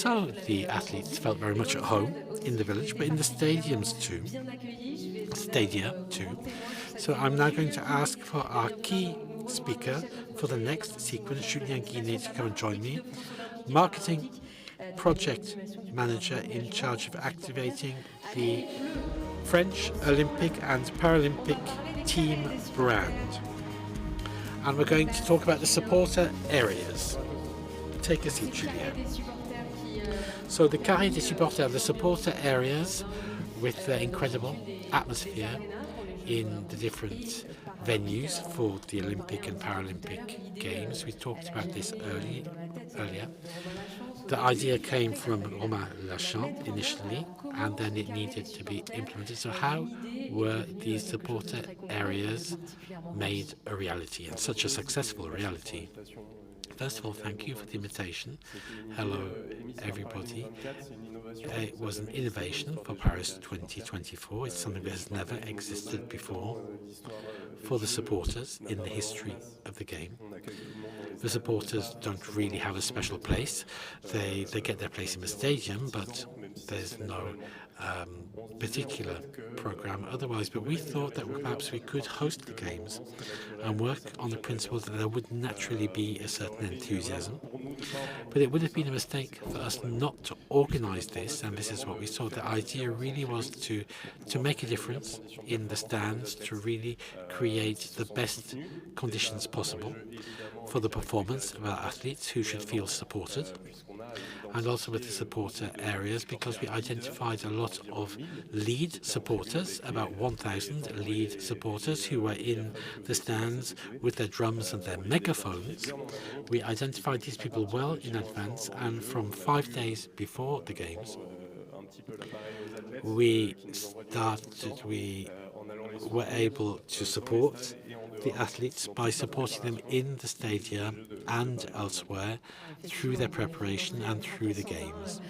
So the athletes felt very much at home in the village, but in the stadia too. So I'm now going to ask for our key speaker for the next sequence, Julien Guinet, to come and join me. Marketing project manager in charge of activating the French Olympic and Paralympic team brand. And we're going to talk about the supporter areas. Take a seat, Julien. So the Carré des Supporters, the supporter areas with the incredible atmosphere in the different venues for the Olympic and Paralympic Games. We talked about this earlier. The idea came from Romain Lachamp initially, and then it needed to be implemented. So how were these supporter areas made a reality, and such a successful reality? First of all, thank you for the invitation. Hello, everybody. It was an innovation for Paris 2024. It's something that has never existed before for the supporters in the history of the game. The supporters don't really have a special place. They get their place in the stadium, but there's no particular program otherwise. But we thought that perhaps we could host the games and work on the principle that there would naturally be a certain enthusiasm. But it would have been a mistake for us not to organize this, and this is what we saw. The idea really was to make a difference in the stands, to really create the best conditions possible for the performance of our athletes, who should feel supported, and also with the supporter areas, because we identified a lot of lead supporters, about 1,000 lead supporters who were in the stands with their drums and their megaphones. We identified these people well in advance, and from 5 days before the games, we were able to support the athletes by supporting them in the stadia and elsewhere through their preparation and through the games.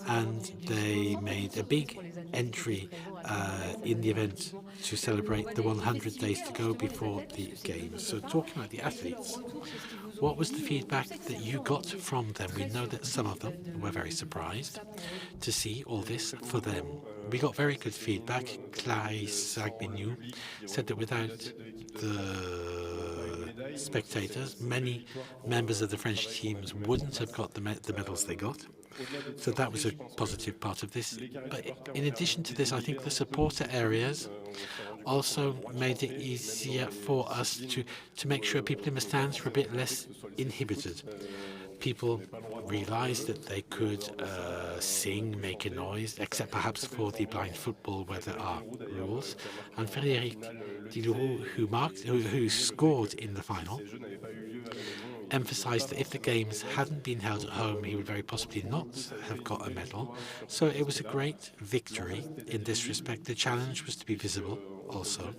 And they made a big entry in the event to celebrate the 100 days to go before the games. So talking about the athletes, what was the feedback that you got from them? We know that some of them were very surprised to see all this for them. We got very good feedback. Clarisse Agnew said that without the spectators, many members of the French teams wouldn't have got the medals they got. So that was a positive part of this. But in addition to this, I think the supporter areas also made it easier for us to make sure people in the stands were a bit less inhibited. People realized that they could sing, make a noise, except perhaps for the blind football where there are rules. And Frédéric Dilourou, who scored in the final, emphasized that if the games hadn't been held at home, he would very possibly not have got a medal. So it was a great victory in this respect. The challenge was to be visible also,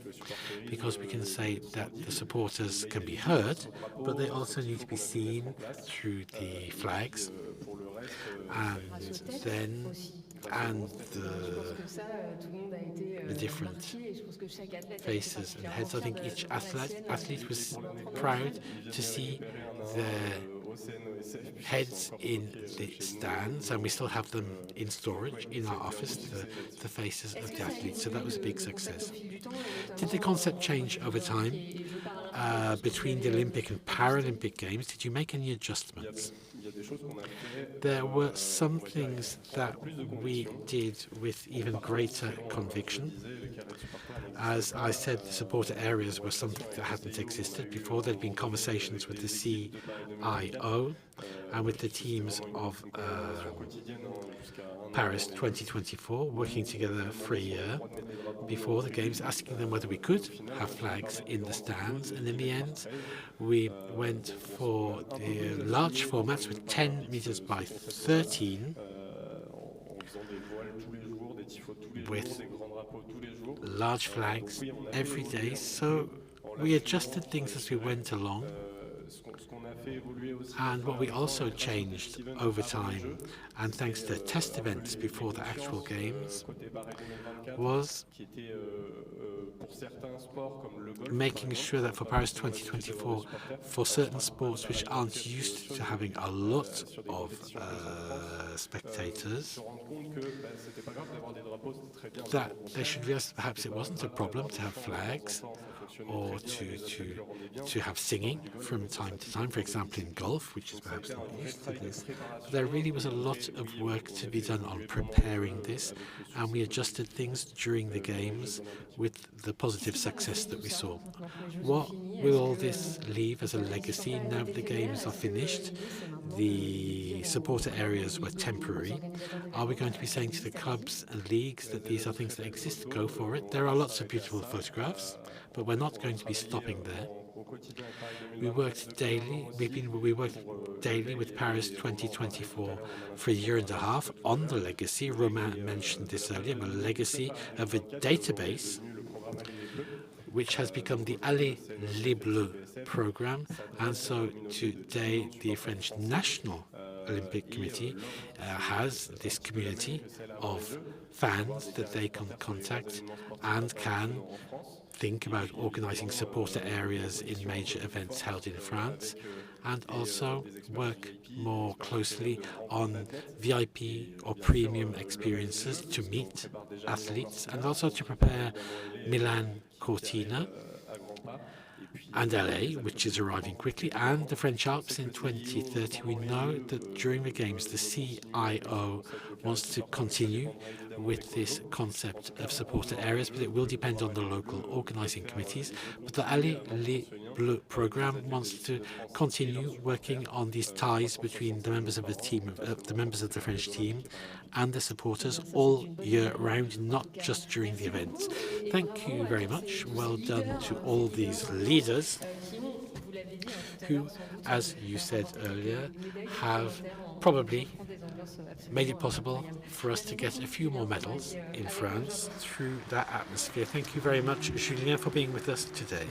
because we can say that the supporters can be heard, but they also need to be seen through the flags and the different faces and heads. I think each athlete was proud to see their heads in the stands, and we still have them in storage in our office, the faces of the athletes. So that was a big success. Did the concept change over time between the Olympic and Paralympic Games? Did you make any adjustments? There were some things that we did with even greater conviction. As I said, the supporter areas were something that hadn't existed before. There'd been conversations with the CIO and with the teams of Paris 2024, working together for a year before the Games, asking them whether we could have flags in the stands. And in the end, we went for the large formats with 10 meters by 13, with large flags every day. So we adjusted things as we went along. And what we also changed over time, and thanks to test events before the actual games, was making sure that for Paris 2024, for certain sports which aren't used to having a lot of spectators, that they should realize perhaps it wasn't a problem to have flags or to have singing from time to time, for example in golf, which is perhaps not used to this. But there really was a lot of work to be done on preparing this, and we adjusted things during the games with the positive success that we saw. What will all this leave as a legacy now that the games are finished? The supporter areas were temporary. Are we going to be saying to the clubs and leagues that these are things that exist? Go for it. There are lots of beautiful photographs, but we're not going to be stopping there. We worked daily. We worked daily with Paris 2024 for a year and a half on the legacy. Romain mentioned this earlier, a legacy of a database which has become the Allez les Bleus program. And so today the French National Olympic Committee has this community of fans that they can contact and can think about organising supporter areas in major events held in France, and also work more closely on VIP or premium experiences to meet athletes, and also to prepare Milan Cortina and LA, which is arriving quickly, and the French Alps in 2030. We know that during the Games, the CIO wants to continue with this concept of supporter areas, but it will depend on the local organising committees. But the Allez les Bleus programme wants to continue working on these ties between the members of the team, the members of the French team, and the supporters all year round, not just during the events. Thank you very much. Well done to all these leaders who, as you said earlier, have probably made it possible for us to get a few more medals in France through that atmosphere. Thank you very much, Julien, for being with us today.